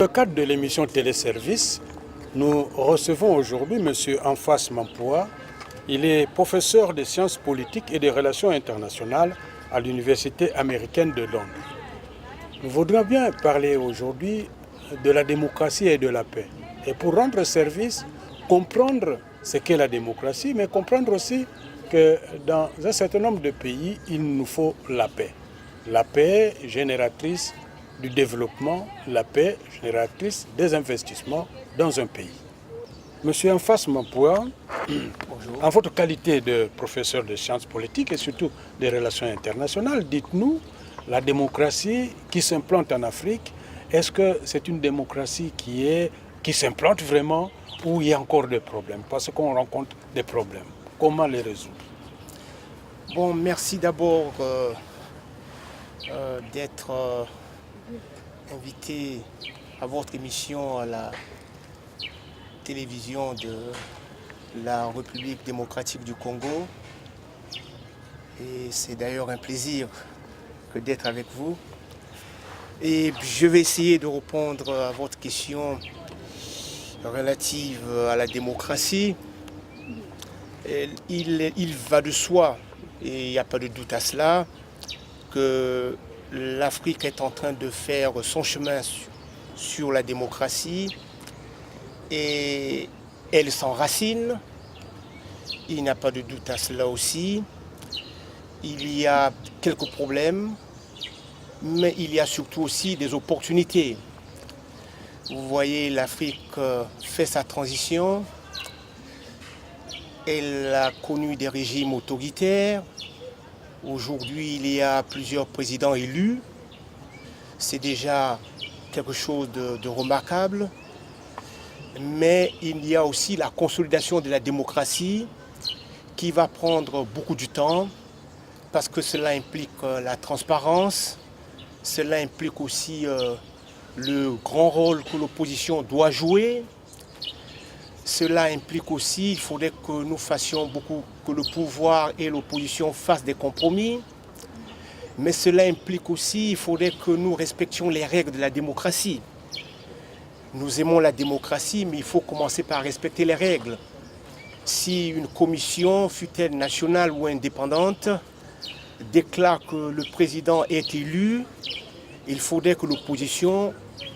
Dans le cadre de l'émission Téléservice, nous recevons aujourd'hui M. Anfas Mampoua. Il est professeur de sciences politiques et des relations internationales à l'Université américaine de Londres. Nous voudrions bien parler aujourd'hui de la démocratie et de la paix. Et pour rendre service, comprendre ce qu'est la démocratie, mais comprendre aussi que dans un certain nombre de pays, il nous faut la paix. La paix génératrice du développement, la paix génératrice des investissements dans un pays. Monsieur Anfas Mampoua, en votre qualité de professeur de sciences politiques et surtout des relations internationales, dites-nous, la démocratie qui s'implante en Afrique, est-ce que c'est une démocratie qui s'implante vraiment ou il y a encore des problèmes? Parce qu'on rencontre des problèmes. Comment les résoudre? Bon, merci d'abord d'être invité à votre émission à la télévision de la République démocratique du Congo. Et c'est d'ailleurs un plaisir que d'être avec vous. Et je vais essayer de répondre à votre question relative à la démocratie. Il va de soi, et il n'y a pas de doute à cela, que l'Afrique est en train de faire son chemin sur la démocratie et elle s'enracine. Il n'y a pas de doute à cela aussi. Il y a quelques problèmes, mais il y a surtout aussi des opportunités. Vous voyez, l'Afrique fait sa transition. Elle a connu des régimes autoritaires. Aujourd'hui, il y a plusieurs présidents élus. C'est déjà quelque chose de remarquable. Mais il y a aussi la consolidation de la démocratie qui va prendre beaucoup de temps parce que cela implique la transparence, cela implique aussi le grand rôle que l'opposition doit jouer. Cela implique aussi, il faudrait que nous fassions beaucoup, que le pouvoir et l'opposition fassent des compromis. Mais cela implique aussi, il faudrait que nous respections les règles de la démocratie. Nous aimons la démocratie, mais il faut commencer par respecter les règles. Si une commission, fût-elle nationale ou indépendante, déclare que le président est élu, il faudrait que l'opposition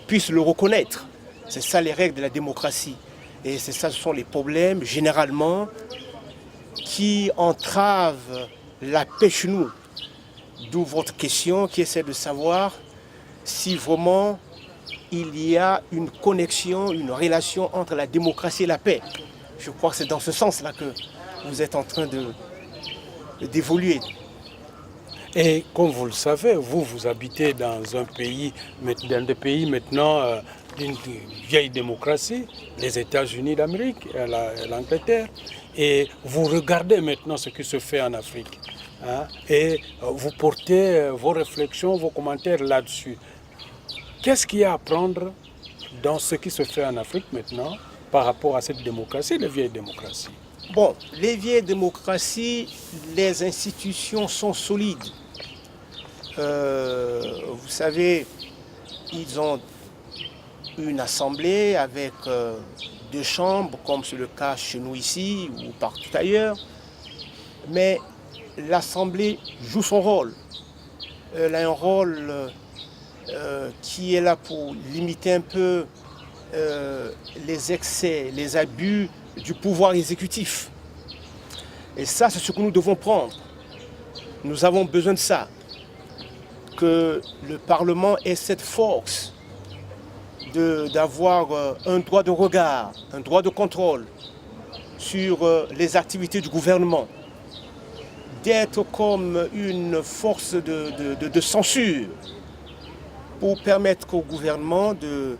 puisse le reconnaître. C'est ça les règles de la démocratie. Et c'est ça, ce sont les problèmes, généralement, qui entravent la paix chez nous. D'où votre question qui essaie de savoir si vraiment il y a une connexion, une relation entre la démocratie et la paix. Je crois que c'est dans ce sens-là que vous êtes en train d'évoluer. Et comme vous le savez, vous habitez dans des pays maintenant d'une vieille démocratie, les États-Unis d'Amérique, l'Angleterre, et vous regardez maintenant ce qui se fait en Afrique. Et vous portez vos réflexions, vos commentaires là-dessus. Qu'est-ce qu'il y a à apprendre dans ce qui se fait en Afrique maintenant par rapport à cette démocratie, les vieilles démocraties? Bon, les vieilles démocraties, les institutions sont solides. Vous savez, ils ont une assemblée avec deux chambres, comme c'est le cas chez nous ici ou partout ailleurs. Mais l'assemblée joue son rôle. Elle a un rôle qui est là pour limiter un peu les excès, les abus du pouvoir exécutif. Et ça, c'est ce que nous devons prendre. Nous avons besoin de ça. Que le Parlement ait cette force d'avoir un droit de regard, un droit de contrôle sur les activités du gouvernement, d'être comme une force de censure pour permettre au gouvernement de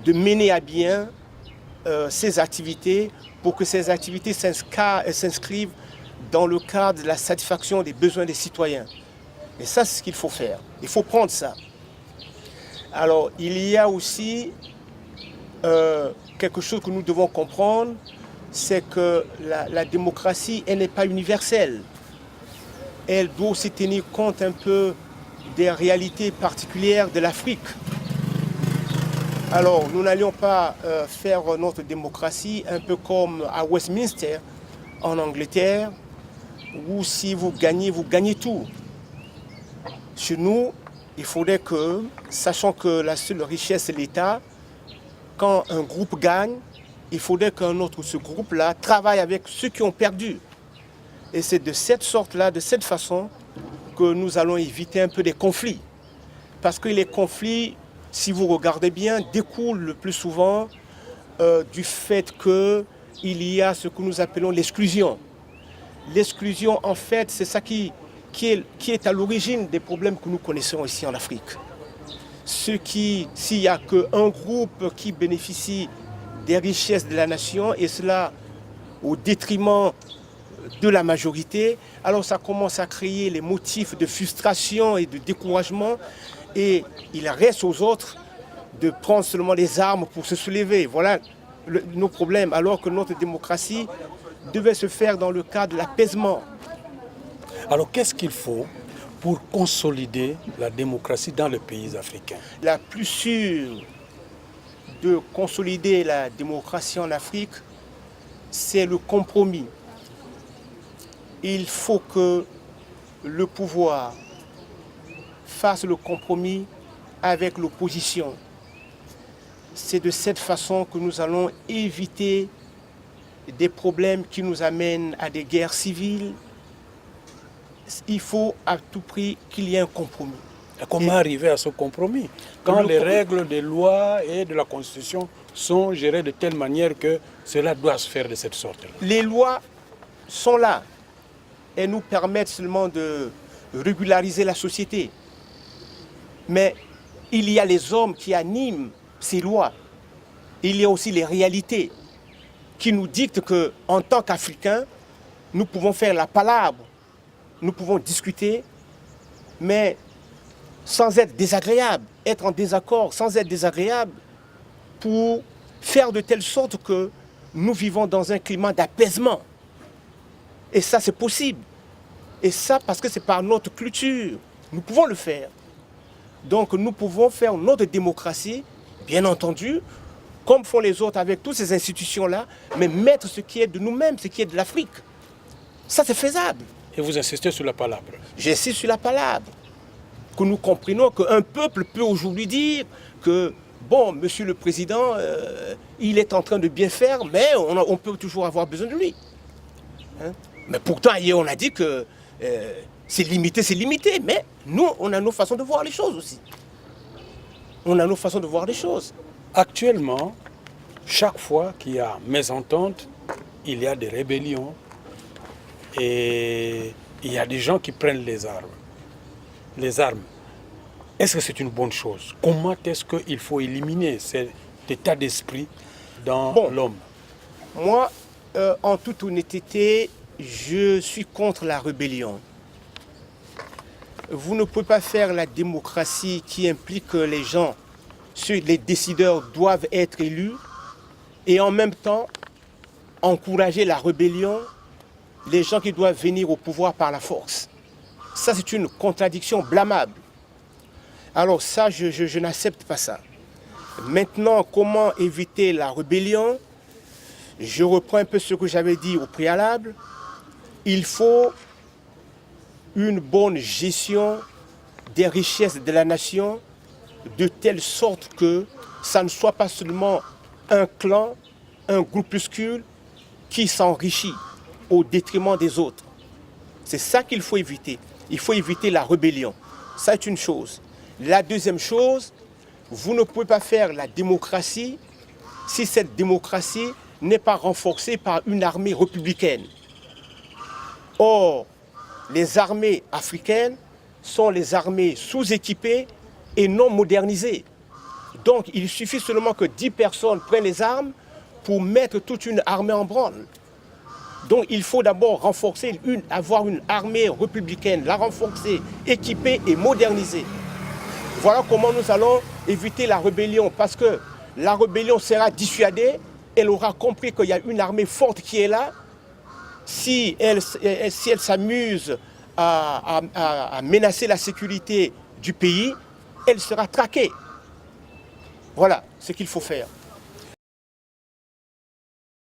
mener à bien ses activités, pour que ces activités s'inscrivent dans le cadre de la satisfaction des besoins des citoyens. Et ça, c'est ce qu'il faut faire. Il faut prendre ça. Alors, il y a aussi quelque chose que nous devons comprendre, c'est que la démocratie, elle n'est pas universelle. Elle doit aussi tenir compte un peu des réalités particulières de l'Afrique. Alors, nous n'allions pas faire notre démocratie un peu comme à Westminster, en Angleterre, où si vous gagnez tout. Chez nous, il faudrait que, sachant que la seule richesse c'est l'État, quand un groupe gagne, il faudrait ce groupe-là travaille avec ceux qui ont perdu. Et c'est de cette sorte-là, de cette façon, que nous allons éviter un peu des conflits. Parce que les conflits, si vous regardez bien, découlent le plus souvent du fait qu'il y a ce que nous appelons l'exclusion. L'exclusion, en fait, c'est ça qui est à l'origine des problèmes que nous connaissons ici en Afrique. S'il n'y a qu'un groupe qui bénéficie des richesses de la nation, et cela au détriment de la majorité, alors ça commence à créer les motifs de frustration et de découragement, et il reste aux autres de prendre seulement les armes pour se soulever. Voilà nos problèmes, alors que notre démocratie devait se faire dans le cadre de l'apaisement. Alors qu'est-ce qu'il faut pour consolider la démocratie dans les pays africains? La plus sûre de consolider la démocratie en Afrique, c'est le compromis. Il faut que le pouvoir fasse le compromis avec l'opposition. C'est de cette façon que nous allons éviter des problèmes qui nous amènent à des guerres civiles. Il faut à tout prix qu'il y ait un compromis. Et comment arriver à ce compromis quand les règles des lois et de la Constitution sont gérées de telle manière que cela doit se faire de cette sorte-là? Les lois sont là. Elles nous permettent seulement de régulariser la société. Mais il y a les hommes qui animent ces lois. Il y a aussi les réalités qui nous dictent qu'en tant qu'Africains, nous pouvons faire la palabre, nous pouvons discuter, mais sans être désagréable, être en désaccord, sans être désagréable, pour faire de telle sorte que nous vivons dans un climat d'apaisement. Et ça, c'est possible. Et ça, parce que c'est par notre culture. Nous pouvons le faire. Donc, nous pouvons faire notre démocratie, bien entendu, comme font les autres avec toutes ces institutions-là, mais mettre ce qui est de nous-mêmes, ce qui est de l'Afrique. Ça, c'est faisable. Et vous insistez sur la palabre? J'insiste sur la palabre. Que nous comprenons qu'un peuple peut aujourd'hui dire que, bon, monsieur le président, il est en train de bien faire, mais on peut toujours avoir besoin de lui. Hein? Mais pourtant, hier, on a dit que c'est limité. Mais nous, on a nos façons de voir les choses aussi. On a nos façons de voir les choses. Actuellement, chaque fois qu'il y a mésentente, il y a des rébellions et il y a des gens qui prennent les armes. Est-ce que c'est une bonne chose? Comment est-ce qu'il faut éliminer cet état d'esprit dans l'homme? Moi, en toute honnêteté, je suis contre la rébellion. Vous ne pouvez pas faire la démocratie qui implique que les gens, les décideurs doivent être élus et en même temps encourager la rébellion, les gens qui doivent venir au pouvoir par la force. Ça, c'est une contradiction blâmable. Alors ça, je n'accepte pas ça. Maintenant, comment éviter la rébellion? Je reprends un peu ce que j'avais dit au préalable. Il faut une bonne gestion des richesses de la nation, de telle sorte que ça ne soit pas seulement un clan, un groupuscule qui s'enrichit au détriment des autres. C'est ça qu'il faut éviter. Il faut éviter la rébellion. Ça est une chose. La deuxième chose, vous ne pouvez pas faire la démocratie si cette démocratie n'est pas renforcée par une armée républicaine. Or, les armées africaines sont les armées sous-équipées et non modernisées. Donc, il suffit seulement que 10 personnes prennent les armes pour mettre toute une armée en branle. Donc, il faut d'abord renforcer, avoir une armée républicaine, la renforcer, équipée et modernisée. Voilà comment nous allons éviter la rébellion, parce que la rébellion sera dissuadée, elle aura compris qu'il y a une armée forte qui est là. Si elle s'amuse à menacer la sécurité du pays, elle sera traquée. Voilà. ce qu'il faut faire.